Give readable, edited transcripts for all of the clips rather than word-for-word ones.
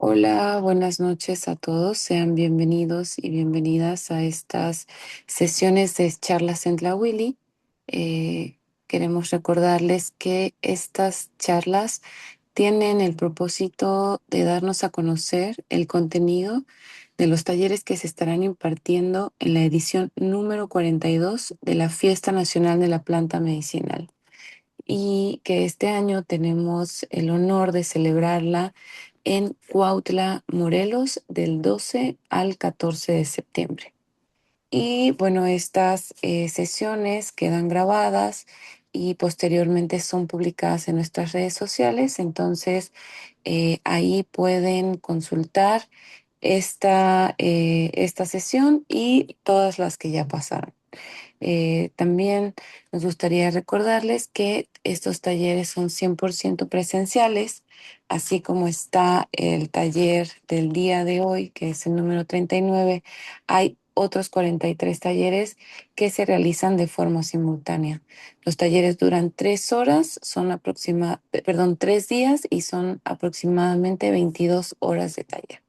Hola, buenas noches a todos. Sean bienvenidos y bienvenidas a estas sesiones de charlas en la Willy. Eh, Queremos recordarles que estas charlas tienen el propósito de darnos a conocer el contenido de los talleres que se estarán impartiendo en la edición número 42 de la Fiesta Nacional de la Planta Medicinal y que este año tenemos el honor de celebrarla en Cuautla, Morelos, del 12 al 14 de septiembre. Y bueno, estas sesiones quedan grabadas y posteriormente son publicadas en nuestras redes sociales, entonces ahí pueden consultar esta sesión y todas las que ya pasaron. También nos gustaría recordarles que estos talleres son 100% presenciales, así como está el taller del día de hoy, que es el número 39. Hay otros 43 talleres que se realizan de forma simultánea. Los talleres duran 3 horas, perdón, 3 días y son aproximadamente 22 horas de taller.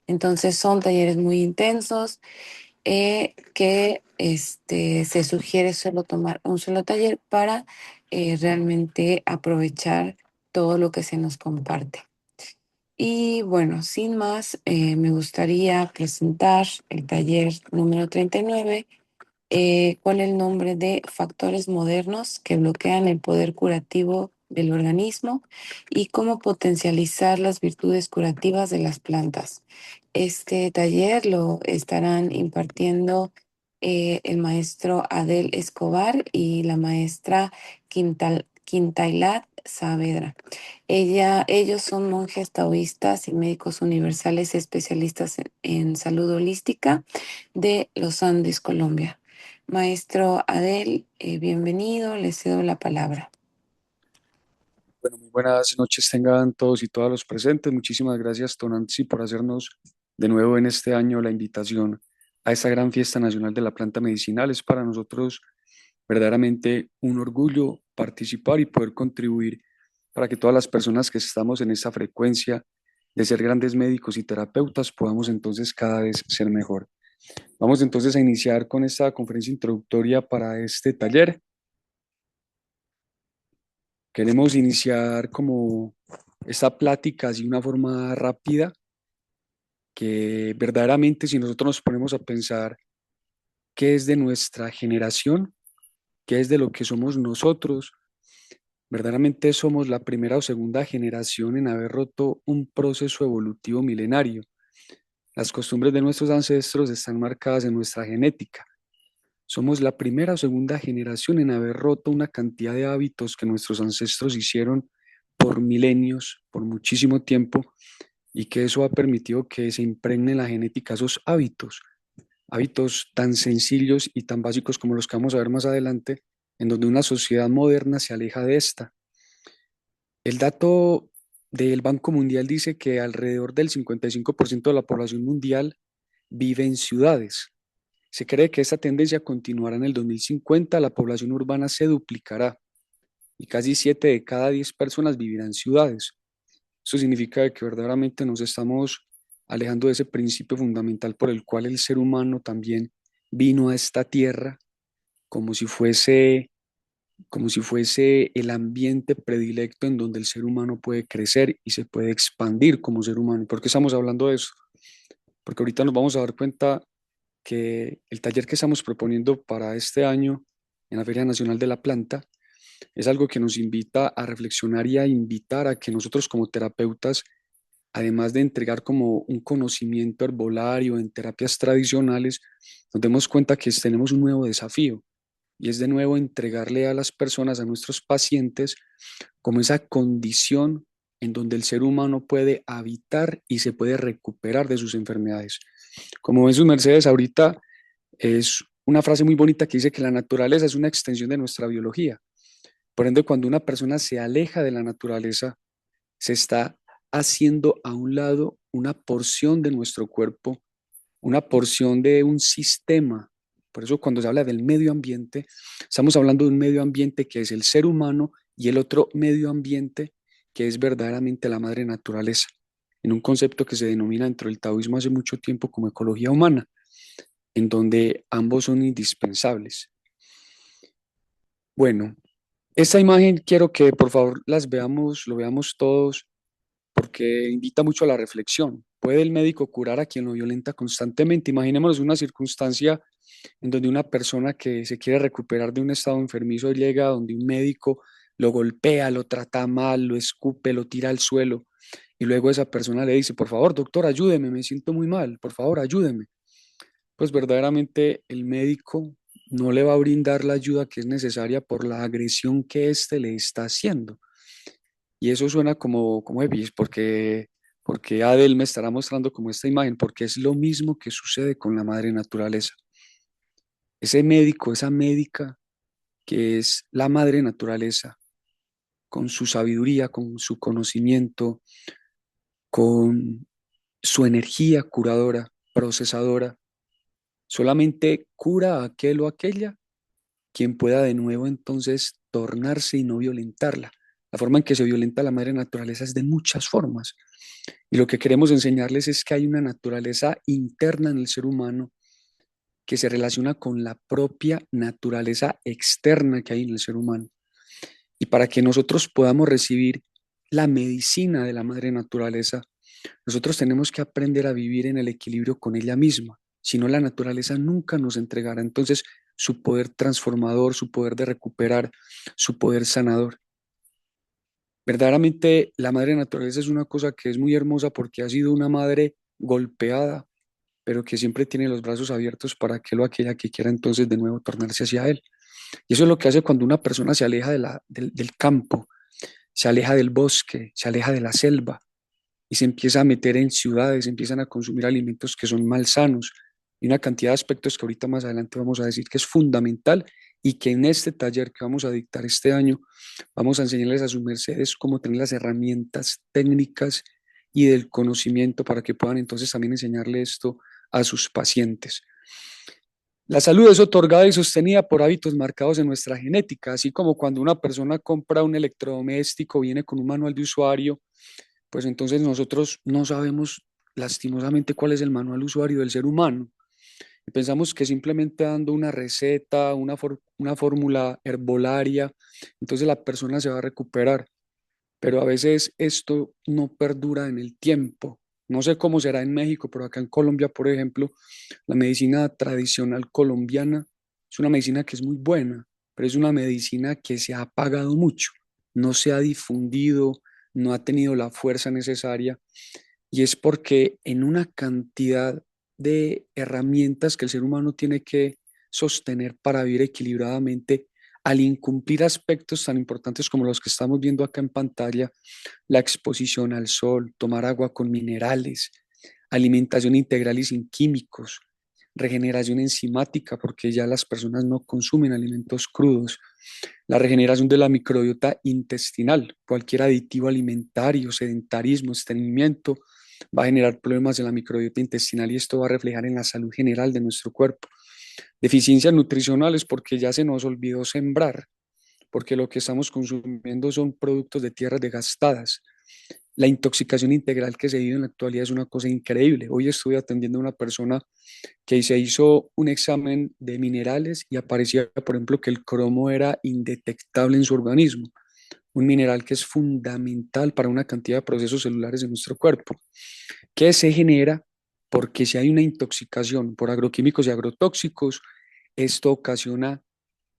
Entonces son talleres muy intensos que se sugiere solo tomar un solo taller para realmente aprovechar todo lo que se nos comparte. Y bueno, sin más, me gustaría presentar el taller número 39 con el nombre de Factores modernos que bloquean el poder curativo del organismo y cómo potencializar las virtudes curativas de las plantas. Este taller lo estarán impartiendo el maestro Adel Escobar y la maestra Quintailat Saavedra. Ellos son monjes taoístas y médicos universales especialistas en salud holística de los Andes, Colombia. Maestro Adel, bienvenido, le cedo la palabra. Bueno, muy buenas noches tengan todos y todas los presentes. Muchísimas gracias, Tonantzin, por hacernos de nuevo en este año la invitación a esta gran fiesta nacional de la planta medicinal. Es para nosotros verdaderamente un orgullo participar y poder contribuir para que todas las personas que estamos en esta frecuencia de ser grandes médicos y terapeutas podamos entonces cada vez ser mejor. Vamos entonces a iniciar con esta conferencia introductoria para este taller. Queremos iniciar como esta plática así de una forma rápida, que verdaderamente si nosotros nos ponemos a pensar qué es de nuestra generación, qué es de lo que somos nosotros, verdaderamente somos la primera o segunda generación en haber roto un proceso evolutivo milenario. Las costumbres de nuestros ancestros están marcadas en nuestra genética. Somos la primera o segunda generación en haber roto una cantidad de hábitos que nuestros ancestros hicieron por milenios, por muchísimo tiempo, y que eso ha permitido que se impregne en la genética esos hábitos, hábitos tan sencillos y tan básicos como los que vamos a ver más adelante, en donde una sociedad moderna se aleja de esta. El dato del Banco Mundial dice que alrededor del 55% de la población mundial vive en ciudades. Se cree que esta tendencia continuará en el 2050, la población urbana se duplicará y casi 7 de cada 10 personas vivirán en ciudades. Eso significa que verdaderamente nos estamos alejando de ese principio fundamental por el cual el ser humano también vino a esta tierra como si fuese, como si fuese el ambiente predilecto en donde el ser humano puede crecer y se puede expandir como ser humano. ¿Por qué estamos hablando de eso? Porque ahorita nos vamos a dar cuenta que el taller que estamos proponiendo para este año en la Feria Nacional de la Planta es algo que nos invita a reflexionar y a invitar a que nosotros como terapeutas, además de entregar como un conocimiento herbolario en terapias tradicionales, nos demos cuenta que tenemos un nuevo desafío y es de nuevo entregarle a las personas, a nuestros pacientes, como esa condición en donde el ser humano puede habitar y se puede recuperar de sus enfermedades. Como ven sus mercedes, ahorita es una frase muy bonita que dice que la naturaleza es una extensión de nuestra biología. Por ende, cuando una persona se aleja de la naturaleza, se está haciendo a un lado una porción de nuestro cuerpo, una porción de un sistema. Por eso cuando se habla del medio ambiente, estamos hablando de un medio ambiente que es el ser humano y el otro medio ambiente que es verdaderamente la madre naturaleza. en un concepto que se denomina dentro del taoísmo hace mucho tiempo como ecología humana, en donde ambos son indispensables. Bueno, esta imagen quiero que por favor las veamos, lo veamos todos, porque invita mucho a la reflexión. ¿Puede el médico curar a quien lo violenta constantemente? Imaginémonos una circunstancia en donde una persona que se quiere recuperar de un estado enfermizo llega donde un médico lo golpea, lo trata mal, lo escupe, lo tira al suelo y luego esa persona le dice, por favor, doctor, ayúdeme, me siento muy mal, por favor, ayúdeme. Pues verdaderamente el médico no le va a brindar la ayuda que es necesaria por la agresión que éste le está haciendo. Y eso suena como Evis, porque Adel me estará mostrando como esta imagen, porque es lo mismo que sucede con la madre naturaleza. Ese médico, esa médica que es la madre naturaleza, con su sabiduría, con su conocimiento, con su energía curadora, procesadora, solamente cura a aquel o aquella quien pueda de nuevo entonces tornarse y no violentarla. La forma en que se violenta la madre naturaleza es de muchas formas. Y lo que queremos enseñarles es que hay una naturaleza interna en el ser humano que se relaciona con la propia naturaleza externa que hay en el ser humano. Y para que nosotros podamos recibir la medicina de la madre naturaleza, nosotros tenemos que aprender a vivir en el equilibrio con ella misma. Si no, la naturaleza nunca nos entregará entonces su poder transformador, su poder de recuperar, su poder sanador. Verdaderamente, la madre naturaleza es una cosa que es muy hermosa porque ha sido una madre golpeada, pero que siempre tiene los brazos abiertos para aquel o aquella que quiera entonces de nuevo tornarse hacia él. Y eso es lo que hace cuando una persona se aleja del campo, se aleja del bosque, se aleja de la selva y se empieza a meter en ciudades, empiezan a consumir alimentos que son malsanos y una cantidad de aspectos que ahorita más adelante vamos a decir que es fundamental y que en este taller que vamos a dictar este año vamos a enseñarles a sus mercedes cómo tener las herramientas técnicas y del conocimiento para que puedan entonces también enseñarle esto a sus pacientes. La salud es otorgada y sostenida por hábitos marcados en nuestra genética, así como cuando una persona compra un electrodoméstico, viene con un manual de usuario, pues entonces nosotros no sabemos lastimosamente cuál es el manual de usuario del ser humano. Y pensamos que simplemente dando una receta, una fórmula herbolaria, entonces la persona se va a recuperar, pero a veces esto no perdura en el tiempo. No sé cómo será en México, pero acá en Colombia, por ejemplo, la medicina tradicional colombiana es una medicina que es muy buena, pero es una medicina que se ha apagado mucho, no se ha difundido, no ha tenido la fuerza necesaria y es porque en una cantidad de herramientas que el ser humano tiene que sostener para vivir equilibradamente, al incumplir aspectos tan importantes como los que estamos viendo acá en pantalla, la exposición al sol, tomar agua con minerales, alimentación integral y sin químicos, regeneración enzimática, porque ya las personas no consumen alimentos crudos, la regeneración de la microbiota intestinal, cualquier aditivo alimentario, sedentarismo, estreñimiento, va a generar problemas en la microbiota intestinal y esto va a reflejar en la salud general de nuestro cuerpo. Deficiencias nutricionales porque ya se nos olvidó sembrar, porque lo que estamos consumiendo son productos de tierras degastadas. La intoxicación integral que se vive en la actualidad es una cosa increíble. Hoy estuve atendiendo a una persona que se hizo un examen de minerales y aparecía, por ejemplo, que el cromo era indetectable en su organismo, un mineral que es fundamental para una cantidad de procesos celulares de nuestro cuerpo, que se genera porque si hay una intoxicación por agroquímicos y agrotóxicos, esto ocasiona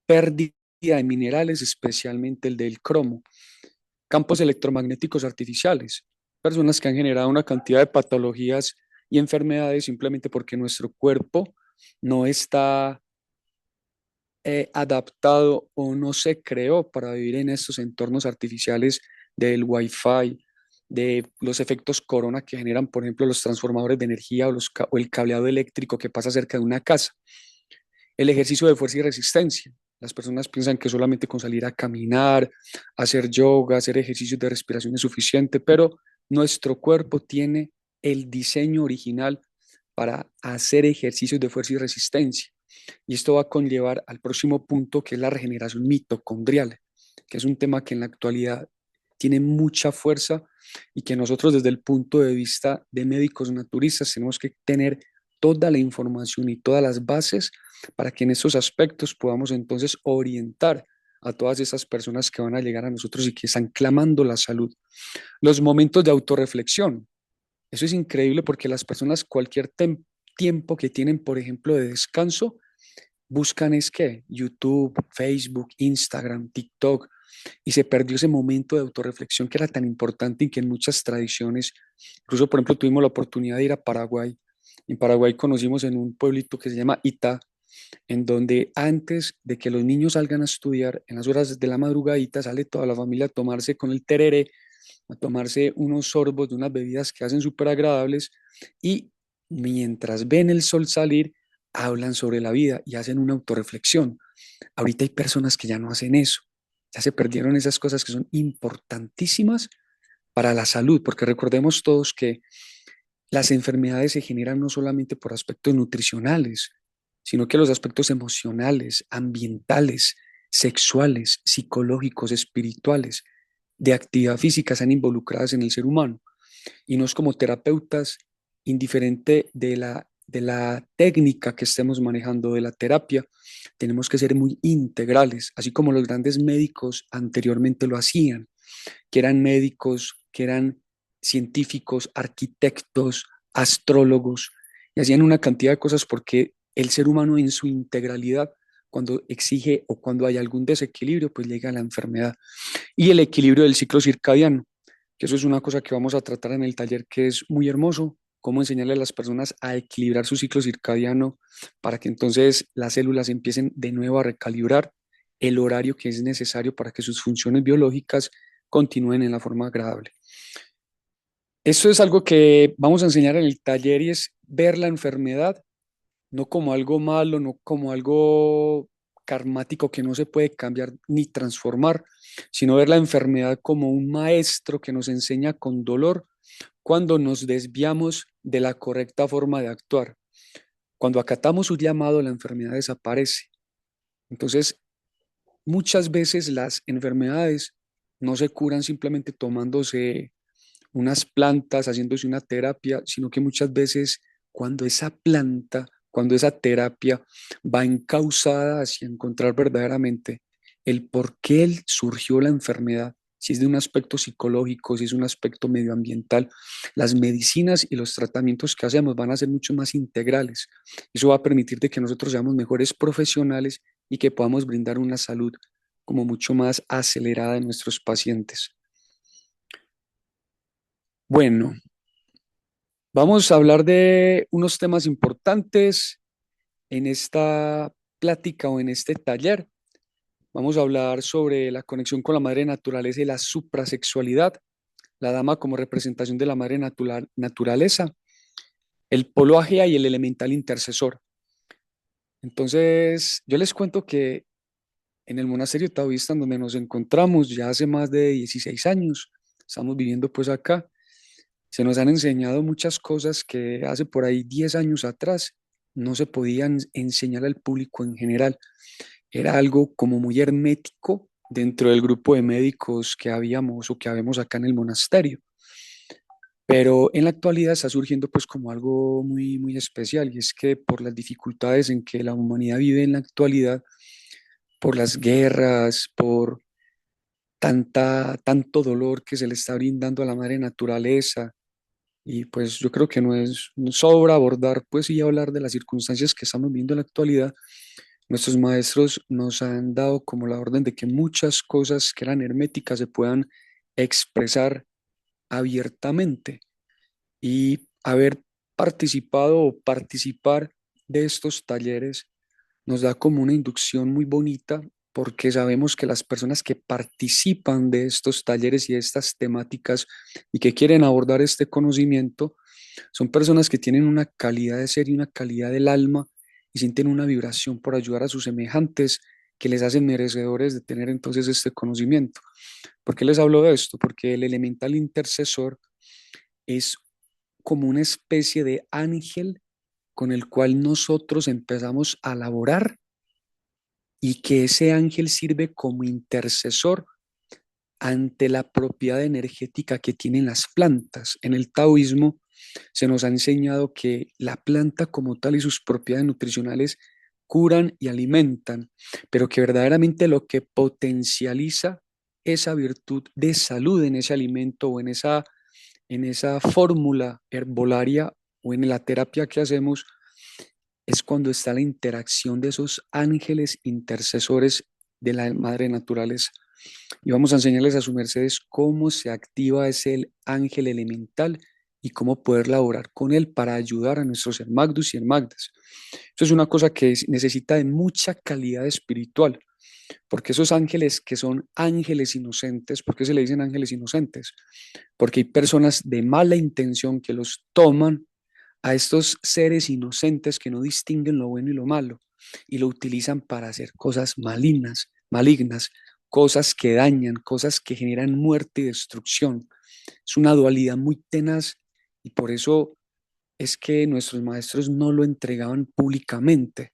pérdida de minerales, especialmente el del cromo, campos electromagnéticos artificiales, personas que han generado una cantidad de patologías y enfermedades simplemente porque nuestro cuerpo no está adaptado o no se creó para vivir en estos entornos artificiales del Wi-Fi, de los efectos corona que generan, por ejemplo, los transformadores de energía o el cableado eléctrico que pasa cerca de una casa. El ejercicio de fuerza y resistencia. Las personas piensan que solamente con salir a caminar, hacer yoga, hacer ejercicios de respiración es suficiente, pero nuestro cuerpo tiene el diseño original para hacer ejercicios de fuerza y resistencia. Y esto va a conllevar al próximo punto, que es la regeneración mitocondrial, que es un tema que en la actualidad tiene mucha fuerza y que nosotros desde el punto de vista de médicos naturistas tenemos que tener toda la información y todas las bases para que en estos aspectos podamos entonces orientar a todas esas personas que van a llegar a nosotros y que están clamando la salud. Los momentos de autorreflexión. Eso es increíble porque las personas cualquier tiempo que tienen, por ejemplo, de descanso, buscan es que YouTube, Facebook, Instagram, TikTok, y se perdió ese momento de autorreflexión que era tan importante y que en muchas tradiciones, incluso por ejemplo tuvimos la oportunidad de ir a Paraguay. En Paraguay conocimos en un pueblito que se llama Itá, en donde antes de que los niños salgan a estudiar, en las horas de la madrugadita, sale toda la familia a tomarse con el tereré, a tomarse unos sorbos de unas bebidas que hacen súper agradables y mientras ven el sol salir, hablan sobre la vida y hacen una autorreflexión. Ahorita hay personas que ya no hacen eso, ya se perdieron esas cosas que son importantísimas para la salud, porque recordemos todos que las enfermedades se generan no solamente por aspectos nutricionales, sino que los aspectos emocionales, ambientales, sexuales, psicológicos, espirituales, de actividad física están involucradas en el ser humano. Y nos como terapeutas, indiferente de la técnica que estemos manejando, de la terapia, tenemos que ser muy integrales, así como los grandes médicos anteriormente lo hacían, que eran médicos, que eran científicos, arquitectos, astrólogos, y hacían una cantidad de cosas porque el ser humano en su integralidad, cuando exige o cuando hay algún desequilibrio, pues llega a la enfermedad. Y el equilibrio del ciclo circadiano, que eso es una cosa que vamos a tratar en el taller que es muy hermoso, cómo enseñarle a las personas a equilibrar su ciclo circadiano para que entonces las células empiecen de nuevo a recalibrar el horario que es necesario para que sus funciones biológicas continúen en la forma agradable. Esto es algo que vamos a enseñar en el taller y es ver la enfermedad no como algo malo, no como algo karmático que no se puede cambiar ni transformar, sino ver la enfermedad como un maestro que nos enseña con dolor cuando nos desviamos de la correcta forma de actuar. Cuando acatamos su llamado, la enfermedad desaparece. Entonces, muchas veces las enfermedades no se curan simplemente tomándose unas plantas, haciéndose una terapia, sino que muchas veces cuando esa planta, cuando esa terapia va encauzada hacia encontrar verdaderamente el por qué surgió la enfermedad, si es de un aspecto psicológico, si es un aspecto medioambiental, las medicinas y los tratamientos que hacemos van a ser mucho más integrales. Eso va a permitir de que nosotros seamos mejores profesionales y que podamos brindar una salud como mucho más acelerada en nuestros pacientes. Bueno, vamos a hablar de unos temas importantes en esta plática o en este taller. Vamos a hablar sobre la conexión con la madre naturaleza y la suprasexualidad, la dama como representación de la madre naturaleza, el polo ágea y el elemental intercesor. Entonces, yo les cuento que en el monasterio taoísta en donde nos encontramos ya hace más de 16 años, estamos viviendo pues acá. Se nos han enseñado muchas cosas que hace por ahí 10 años atrás no se podían enseñar al público en general. Era algo como muy hermético dentro del grupo de médicos que habíamos o que habemos acá en el monasterio. Pero en la actualidad está surgiendo pues como algo muy, muy especial y es que por las dificultades en que la humanidad vive en la actualidad, por las guerras, por tanto dolor que se le está brindando a la madre naturaleza, y pues yo creo que no sobra abordar pues y hablar de las circunstancias que estamos viendo en la actualidad. Nuestros maestros nos han dado como la orden de que muchas cosas que eran herméticas se puedan expresar abiertamente y haber participado o participar de estos talleres nos da como una inducción muy bonita porque sabemos que las personas que participan de estos talleres y de estas temáticas y que quieren abordar este conocimiento son personas que tienen una calidad de ser y una calidad del alma y sienten una vibración por ayudar a sus semejantes que les hacen merecedores de tener entonces este conocimiento. ¿Por qué les hablo de esto? Porque el elemental intercesor es como una especie de ángel con el cual nosotros empezamos a laborar y que ese ángel sirve como intercesor ante la propiedad energética que tienen las plantas. En el taoísmo se nos ha enseñado que la planta como tal y sus propiedades nutricionales curan y alimentan, pero que verdaderamente lo que potencializa esa virtud de salud en ese alimento o en esa fórmula herbolaria o en la terapia que hacemos es cuando está la interacción de esos ángeles intercesores de la madre naturaleza. Y vamos a enseñarles a su mercedes cómo se activa ese ángel elemental y cómo poder laborar con él para ayudar a nuestros hermagdus y hermagdas. Eso es una cosa que necesita de mucha calidad espiritual, porque esos ángeles que son ángeles inocentes, ¿por qué se le dicen ángeles inocentes? Porque hay personas de mala intención que los toman a estos seres inocentes que no distinguen lo bueno y lo malo y lo utilizan para hacer cosas malignas, cosas que dañan, cosas que generan muerte y destrucción. Es una dualidad muy tenaz y por eso es que nuestros maestros no lo entregaban públicamente,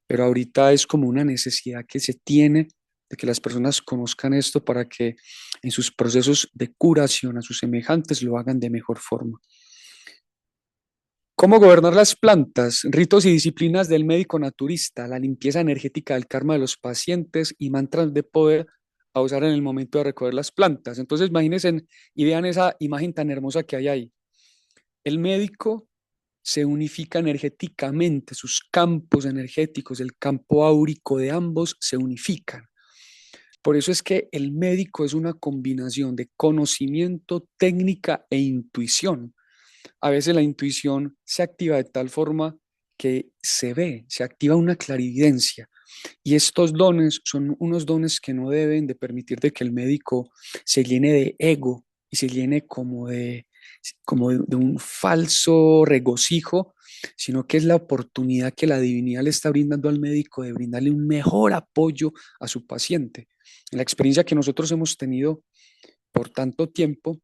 pero ahorita es como una necesidad que se tiene de que las personas conozcan esto para que en sus procesos de curación a sus semejantes lo hagan de mejor forma. ¿Cómo gobernar las plantas? Ritos y disciplinas del médico naturista, la limpieza energética del karma de los pacientes y mantras de poder a usar en el momento de recoger las plantas. Entonces, imagínense y vean esa imagen tan hermosa que hay ahí. El médico se unifica energéticamente, sus campos energéticos, el campo áurico de ambos se unifican. Por eso es que el médico es una combinación de conocimiento, técnica e intuición. A veces la intuición se activa de tal forma que se ve, se activa una clarividencia. Y estos dones son unos dones que no deben de permitir de que el médico se llene de ego y se llene como de un falso regocijo, sino que es la oportunidad que la divinidad le está brindando al médico de brindarle un mejor apoyo a su paciente. En la experiencia que nosotros hemos tenido por tanto tiempo,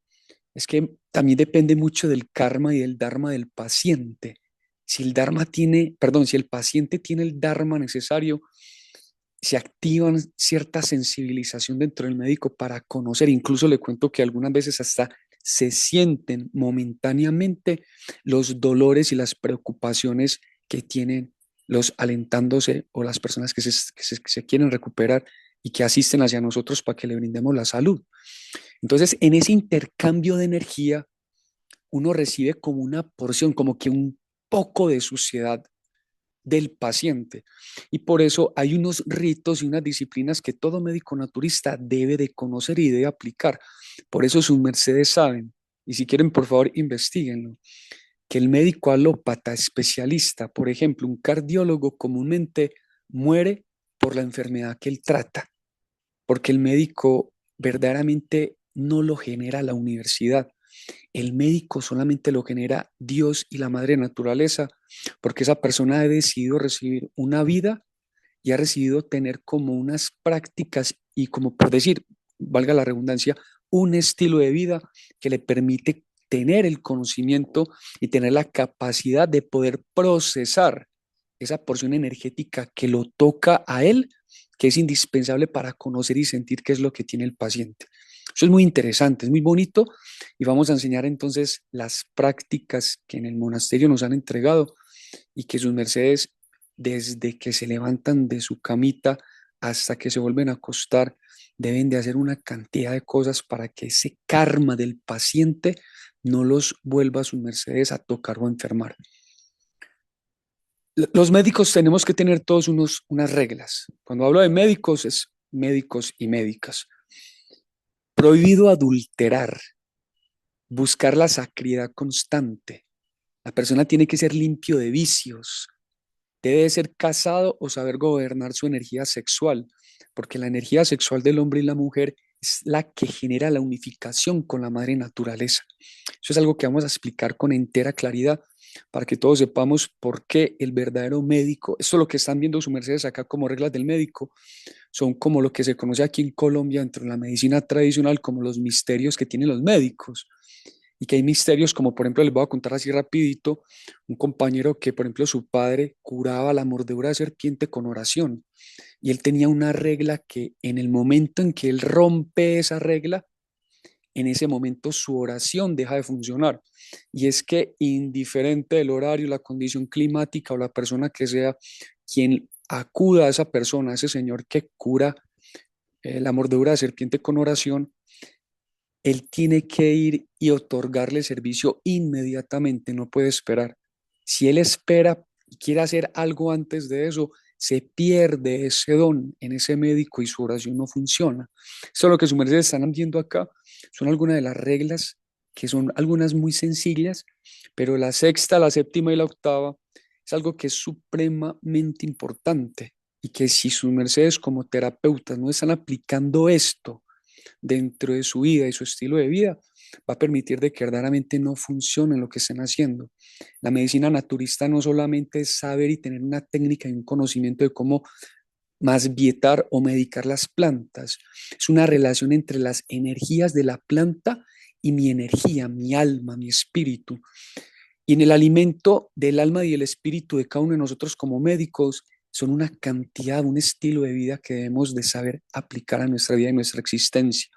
es que también depende mucho del karma y del dharma del paciente. Si el dharma tiene, perdón, si el paciente tiene el dharma necesario, se activa cierta sensibilización dentro del médico para conocer. Incluso le cuento que algunas veces hasta se sienten momentáneamente los dolores y las preocupaciones que tienen los alentándose o las personas que se quieren recuperar y que asisten hacia nosotros para que le brindemos la salud. Entonces, en ese intercambio de energía, uno recibe como una porción, como que un poco de suciedad del paciente. Y por eso hay unos ritos y unas disciplinas que todo médico naturista debe de conocer y debe aplicar. Por eso sus mercedes saben, y si quieren, por favor, investiguenlo, que el médico alópata especialista, por ejemplo, un cardiólogo comúnmente muere por la enfermedad que él trata, porque el médico verdaderamente no lo genera la universidad. El médico solamente lo genera Dios y la madre naturaleza, porque esa persona ha decidido recibir una vida y ha decidido tener como unas prácticas y como por decir, valga la redundancia, un estilo de vida que le permite tener el conocimiento y tener la capacidad de poder procesar esa porción energética que lo toca a él, que es indispensable para conocer y sentir qué es lo que tiene el paciente. Eso es muy interesante, es muy bonito y vamos a enseñar entonces las prácticas que en el monasterio nos han entregado y que sus mercedes, desde que se levantan de su camita hasta que se vuelven a acostar, deben de hacer una cantidad de cosas para que ese karma del paciente no los vuelva a sus mercedes a tocar o a enfermar. Los médicos tenemos que tener todos unas reglas. Cuando hablo de médicos, es médicos y médicas. Prohibido adulterar, buscar la sacridad constante. La persona tiene que ser limpio de vicios, debe ser casado o saber gobernar su energía sexual, porque la energía sexual del hombre y la mujer es la que genera la unificación con la madre naturaleza. Eso es algo que vamos a explicar con entera claridad para que todos sepamos por qué el verdadero médico, esto es lo que están viendo sus mercedes acá como reglas del médico, son como lo que se conoce aquí en Colombia dentro de la medicina tradicional como los misterios que tienen los médicos. y que hay misterios como, por ejemplo, les voy a contar así rapidito, un compañero que, por ejemplo, su padre curaba la mordedura de serpiente con oración y él tenía una regla que en el momento en que él rompe esa regla, en ese momento su oración deja de funcionar. Y es que indiferente del horario, la condición climática o la persona que sea, quien acuda a esa persona, a ese señor que cura la mordedura de serpiente con oración, él tiene que ir y otorgarle servicio inmediatamente, no puede esperar. Si él espera y quiere hacer algo antes de eso, se pierde ese don en ese médico y su oración no funciona. Eso es lo que su merced están viendo acá. Son algunas de las reglas que son algunas muy sencillas, pero la sexta, la séptima y la octava es algo que es supremamente importante y que si sus mercedes como terapeutas no están aplicando esto dentro de su vida y su estilo de vida, va a permitir de que verdaderamente no funcione lo que estén haciendo. La medicina naturista no solamente es saber y tener una técnica y un conocimiento de cómo más vietar o medicar las plantas, es una relación entre las energías de la planta y mi energía, mi alma, mi espíritu. Y en el alimento del alma y el espíritu de cada uno de nosotros como médicos son una cantidad, un estilo de vida que debemos de saber aplicar a nuestra vida y nuestra existencia.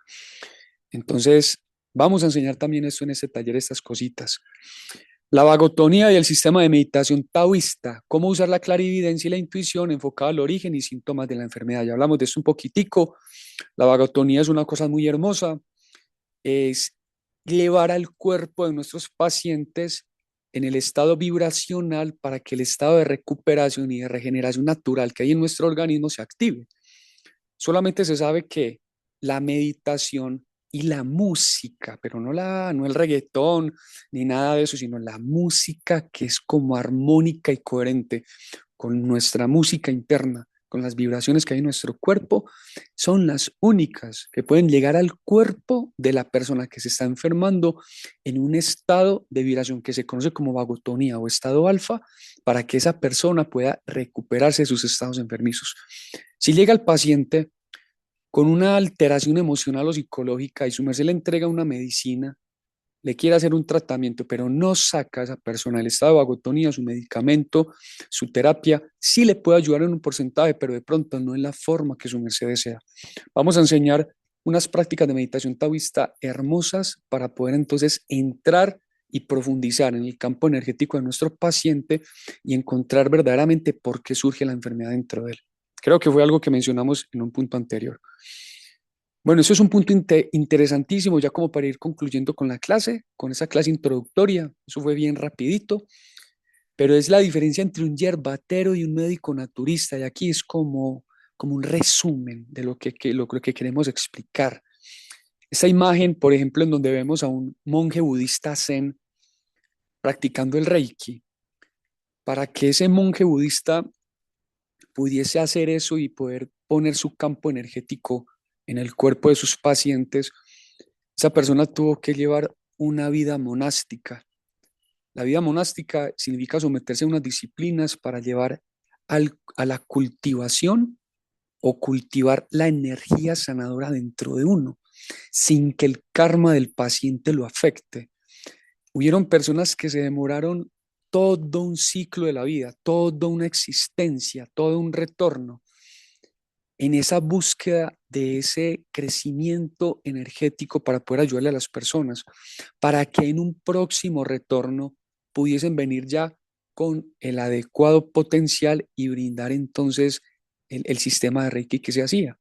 Entonces, vamos a enseñar también esto en este taller, estas cositas. La vagotonía y el sistema de meditación taoísta, cómo usar la clarividencia y la intuición enfocada al origen y síntomas de la enfermedad. Ya hablamos de esto un poquitico. La vagotonía es una cosa muy hermosa, es llevar al cuerpo de nuestros pacientes en el estado vibracional para que el estado de recuperación y de regeneración natural que hay en nuestro organismo se active. Solamente se sabe que la meditación y la música, pero no el reggaetón ni nada de eso, sino la música que es como armónica y coherente con nuestra música interna, con las vibraciones que hay en nuestro cuerpo, son las únicas que pueden llegar al cuerpo de la persona que se está enfermando en un estado de vibración que se conoce como vagotonía o estado alfa, para que esa persona pueda recuperarse de sus estados enfermizos. Si llega el paciente con una alteración emocional o psicológica y su merced le entrega una medicina, le quiere hacer un tratamiento, pero no saca a esa persona el estado de vagotonía, su medicamento, su terapia, sí le puede ayudar en un porcentaje, pero de pronto no en la forma que su merced desea. Vamos a enseñar unas prácticas de meditación taoísta hermosas para poder entonces entrar y profundizar en el campo energético de nuestro paciente y encontrar verdaderamente por qué surge la enfermedad dentro de él. Creo que fue algo que mencionamos en un punto anterior. Bueno, eso es un punto interesantísimo, ya como para ir concluyendo con la clase, con esa clase introductoria. Eso fue bien rapidito, pero es la diferencia entre un yerbatero y un médico naturista. Y aquí es como un resumen de lo que queremos explicar. Esta imagen, por ejemplo, en donde vemos a un monje budista zen practicando el Reiki, para que ese monje budista pudiese hacer eso y poder poner su campo energético en el cuerpo de sus pacientes, esa persona tuvo que llevar una vida monástica. La vida monástica significa someterse a unas disciplinas para llevar a la cultivación o cultivar la energía sanadora dentro de uno, sin que el karma del paciente lo afecte. Hubieron personas que se demoraron todo un ciclo de la vida, toda una existencia, todo un retorno en esa búsqueda de ese crecimiento energético para poder ayudarle a las personas, para que en un próximo retorno pudiesen venir ya con el adecuado potencial y brindar entonces el sistema de Reiki que se hacía.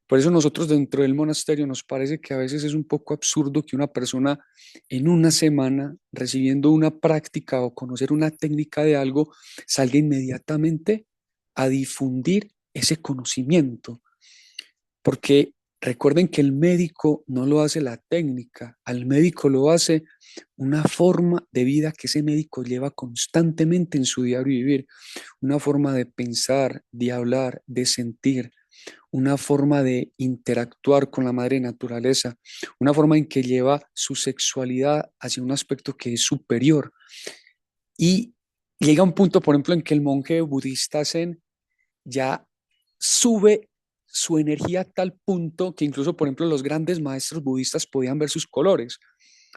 Por eso nosotros dentro del monasterio nos parece que a veces es un poco absurdo que una persona en una semana recibiendo una práctica o conocer una técnica de algo salga inmediatamente a difundir ese conocimiento, porque recuerden que el médico no lo hace la técnica, al médico lo hace una forma de vida que ese médico lleva constantemente en su diario vivir, una forma de pensar, de hablar, de sentir, una forma de interactuar con la madre naturaleza, una forma en que lleva su sexualidad hacia un aspecto que es superior. Y llega un punto, por ejemplo, en que el monje budista zen ya sube su energía a tal punto que incluso, por ejemplo, los grandes maestros budistas podían ver sus colores.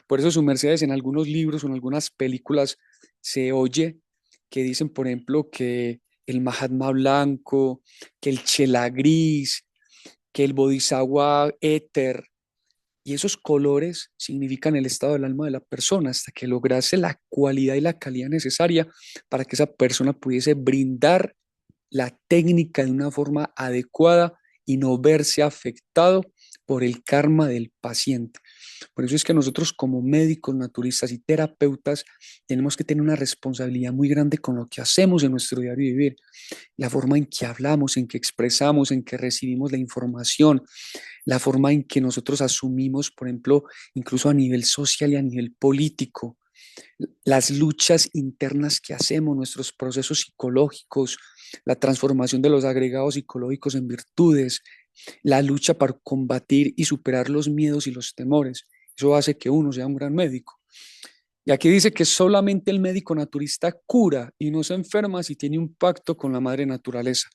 Por eso, su mercedes, en algunos libros o en algunas películas se oye que dicen, por ejemplo, que el Mahatma blanco, que el Chela gris, que el Bodhisattva éter, y esos colores significan el estado del alma de la persona hasta que lograse la cualidad y la calidad necesaria para que esa persona pudiese brindar la técnica de una forma adecuada y no verse afectado por el karma del paciente. Por eso es que nosotros como médicos, naturistas y terapeutas tenemos que tener una responsabilidad muy grande con lo que hacemos en nuestro diario vivir, la forma en que hablamos, en que expresamos, en que recibimos la información, la forma en que nosotros asumimos, por ejemplo, incluso a nivel social y a nivel político, las luchas internas que hacemos, nuestros procesos psicológicos, la transformación de los agregados psicológicos en virtudes, la lucha para combatir y superar los miedos y los temores. Eso hace que uno sea un gran médico. Y aquí dice que solamente el médico naturista cura y no se enferma si tiene un pacto con la madre naturaleza,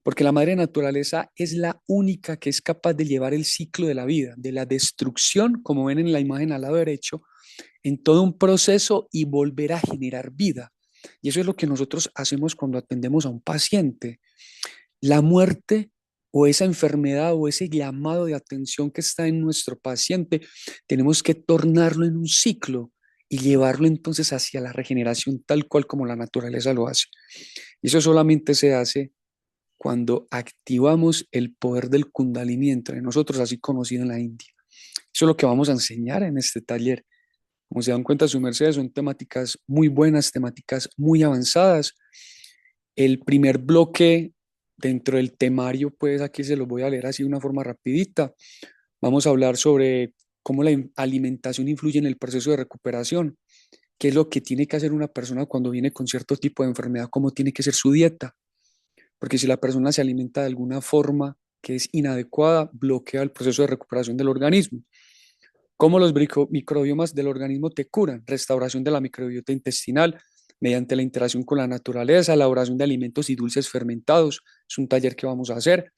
porque la madre naturaleza es la única que es capaz de llevar el ciclo de la vida, de la destrucción, como ven en la imagen al lado derecho, en todo un proceso y volver a generar vida. Y eso es lo que nosotros hacemos cuando atendemos a un paciente. La muerte o esa enfermedad o ese llamado de atención que está en nuestro paciente, tenemos que tornarlo en un ciclo y llevarlo entonces hacia la regeneración tal cual como la naturaleza lo hace. Y eso solamente se hace cuando activamos el poder del Kundalini entre nosotros, así conocido en la India. Eso es lo que vamos a enseñar en este taller. Como se dan cuenta, su merced, son temáticas muy buenas, temáticas muy avanzadas. El primer bloque dentro del temario, pues aquí se los voy a leer así de una forma rapidita. Vamos a hablar sobre cómo la alimentación influye en el proceso de recuperación, qué es lo que tiene que hacer una persona cuando viene con cierto tipo de enfermedad, cómo tiene que ser su dieta, porque si la persona se alimenta de alguna forma que es inadecuada, bloquea el proceso de recuperación del organismo. Cómo los microbiomas del organismo te curan, restauración de la microbiota intestinal mediante la interacción con la naturaleza, elaboración de alimentos y dulces fermentados. Es un taller que vamos a hacer.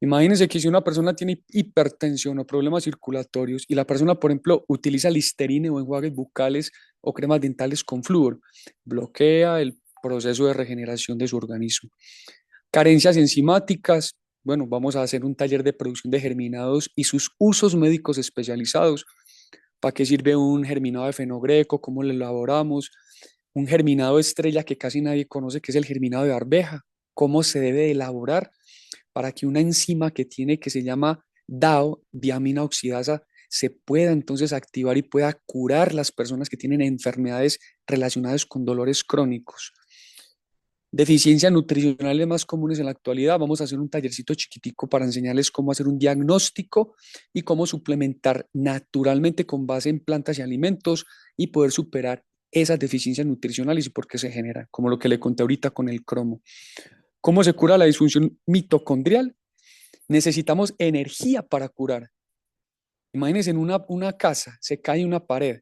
Imagínense que si una persona tiene hipertensión o problemas circulatorios y la persona, por ejemplo, utiliza Listerine o enjuagues bucales o cremas dentales con flúor, bloquea el proceso de regeneración de su organismo. Carencias enzimáticas, bueno, vamos a hacer un taller de producción de germinados y sus usos médicos especializados. ¿Para qué sirve un germinado de fenogreco? ¿Cómo lo elaboramos? Un germinado estrella que casi nadie conoce, que es el germinado de arveja. ¿Cómo se debe elaborar para que una enzima que tiene, que se llama DAO, diamina oxidasa, se pueda entonces activar y pueda curar las personas que tienen enfermedades relacionadas con dolores crónicos? Deficiencias nutricionales más comunes en la actualidad. Vamos a hacer un tallercito chiquitico para enseñarles cómo hacer un diagnóstico y cómo suplementar naturalmente con base en plantas y alimentos y poder superar esas deficiencias nutricionales y por qué se generan, como lo que le conté ahorita con el cromo. ¿Cómo se cura la disfunción mitocondrial? Necesitamos energía para curar. Imagínense en una casa, se cae una pared.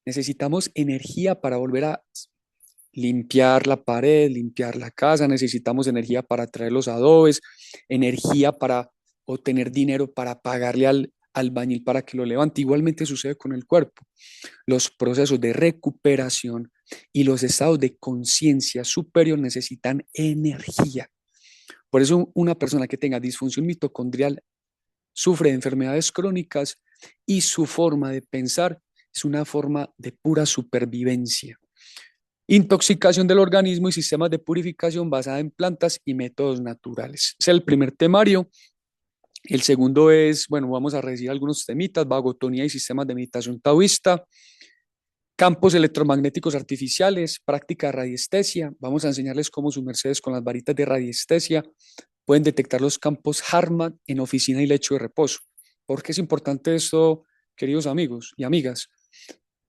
Necesitamos energía para volver a limpiar la pared, limpiar la casa, necesitamos energía para traer los adobes, energía para obtener dinero para pagarle al albañil para que lo levante. Igualmente sucede con el cuerpo. Los procesos de recuperación y los estados de conciencia superior necesitan energía. Por eso una persona que tenga disfunción mitocondrial sufre de enfermedades crónicas y su forma de pensar es una forma de pura supervivencia. Intoxicación del organismo y sistemas de purificación basada en plantas y métodos naturales. Es el primer temario. El segundo es, bueno, vamos a recibir algunos temitas, vagotonía y sistemas de meditación taoísta, campos electromagnéticos artificiales, práctica de radiestesia. Vamos a enseñarles cómo sus mercedes con las varitas de radiestesia pueden detectar los campos Harman en oficina y lecho de reposo. ¿Por qué es importante esto, queridos amigos y amigas?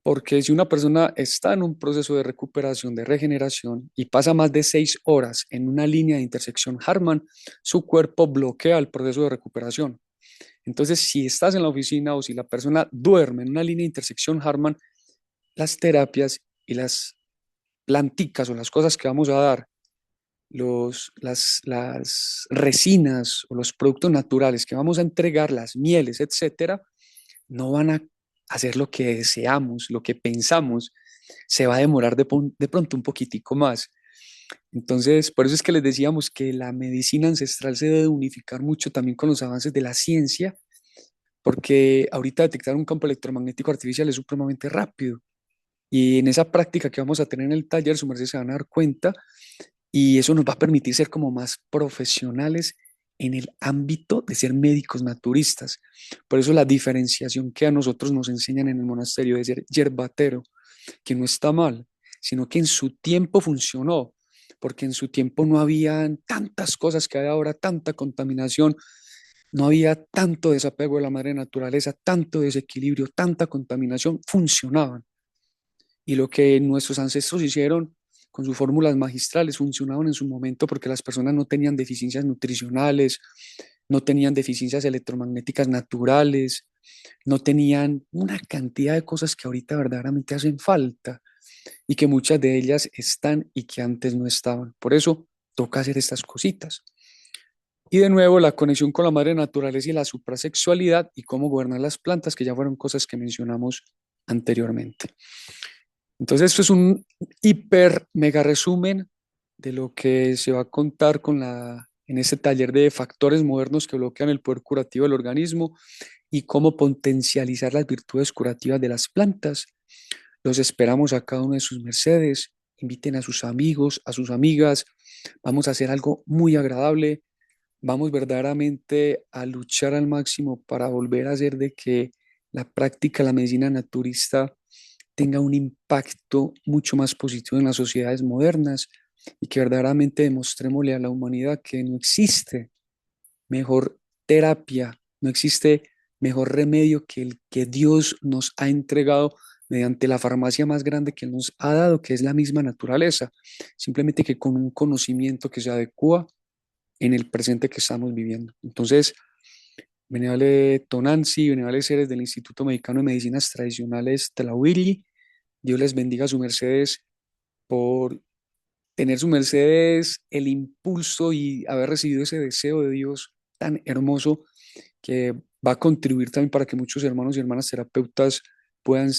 Porque si una persona está en un proceso de recuperación, de regeneración y pasa más de 6 horas en una línea de intersección Harman, su cuerpo bloquea el proceso de recuperación. Entonces, si estás en la oficina o si la persona duerme en una línea de intersección Harman, las terapias y las planticas o las cosas que vamos a dar, las resinas o los productos naturales que vamos a entregar, las mieles, etcétera, no van a hacer lo que deseamos, lo que pensamos, se va a demorar de pronto un poquitico más. Entonces, por eso es que les decíamos que la medicina ancestral se debe unificar mucho también con los avances de la ciencia, porque ahorita detectar un campo electromagnético artificial es supremamente rápido. Y en esa práctica que vamos a tener en el taller, su merced se van a dar cuenta y eso nos va a permitir ser como más profesionales en el ámbito de ser médicos naturistas. Por eso la diferenciación que a nosotros nos enseñan en el monasterio de ser yerbatero, que no está mal, sino que en su tiempo funcionó, porque en su tiempo no había tantas cosas que hay ahora, tanta contaminación, no había tanto desapego de la madre naturaleza, tanto desequilibrio, tanta contaminación, funcionaban. Y lo que nuestros ancestros hicieron con sus fórmulas magistrales funcionaban en su momento porque las personas no tenían deficiencias nutricionales, no tenían deficiencias electromagnéticas naturales, no tenían una cantidad de cosas que ahorita verdaderamente hacen falta y que muchas de ellas están y que antes no estaban. Por eso toca hacer estas cositas. Y de nuevo, la conexión con la madre naturaleza y la suprasexualidad y cómo gobernar las plantas, que ya fueron cosas que mencionamos anteriormente. Entonces, esto es un hiper mega resumen de lo que se va a contar en este taller de factores modernos que bloquean el poder curativo del organismo y cómo potencializar las virtudes curativas de las plantas. Los esperamos a cada uno de sus mercedes. Inviten a sus amigos, a sus amigas. Vamos a hacer algo muy agradable. Vamos verdaderamente a luchar al máximo para volver a hacer de que la práctica de la medicina naturista tenga un impacto mucho más positivo en las sociedades modernas y que verdaderamente demostrémosle a la humanidad que no existe mejor terapia, no existe mejor remedio que el que Dios nos ha entregado mediante la farmacia más grande que Él nos ha dado, que es la misma naturaleza. Simplemente que con un conocimiento que se adecua en el presente que estamos viviendo. Entonces, venerable Tonanzi, venerables seres del Instituto Mexicano de Medicinas Tradicionales Tlahuili, Dios les bendiga a su mercedes por tener su mercedes el impulso y haber recibido ese deseo de Dios tan hermoso que va a contribuir también para que muchos hermanos y hermanas terapeutas puedan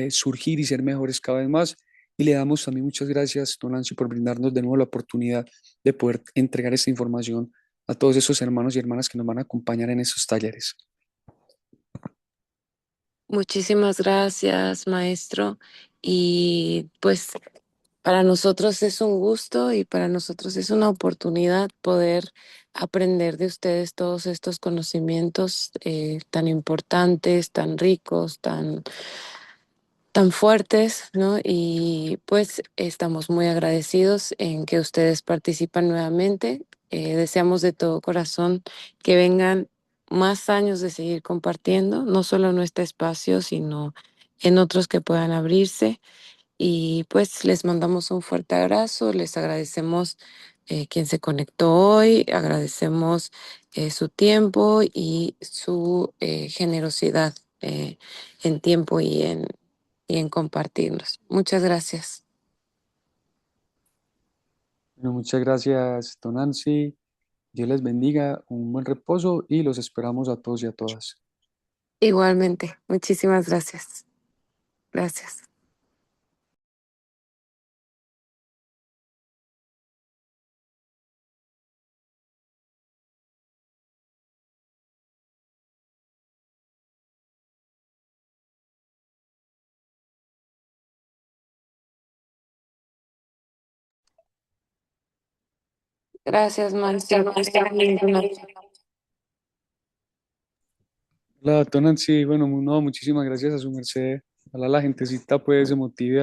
surgir y ser mejores cada vez más. Y le damos también muchas gracias, don Nancy, por brindarnos de nuevo la oportunidad de poder entregar esta información a todos esos hermanos y hermanas que nos van a acompañar en estos talleres. Muchísimas gracias, maestro. Y pues para nosotros es un gusto y para nosotros es una oportunidad poder aprender de ustedes todos estos conocimientos tan importantes, tan ricos, tan fuertes, ¿no? Y pues estamos muy agradecidos en que ustedes participan nuevamente. Deseamos de todo corazón que vengan más años de seguir compartiendo, no solo en este espacio, sino en otros que puedan abrirse. Y pues les mandamos un fuerte abrazo, les agradecemos quien se conectó hoy, agradecemos su tiempo y su generosidad en tiempo y en compartirnos. Muchas gracias. Bueno, muchas gracias, don Nancy. Dios les bendiga, un buen reposo y los esperamos a todos y a todas. Igualmente, muchísimas gracias. Gracias. Gracias, maestro. Hola, don Nancy. Bueno, no, muchísimas gracias a su merced. Ojalá la gentecita pues se motive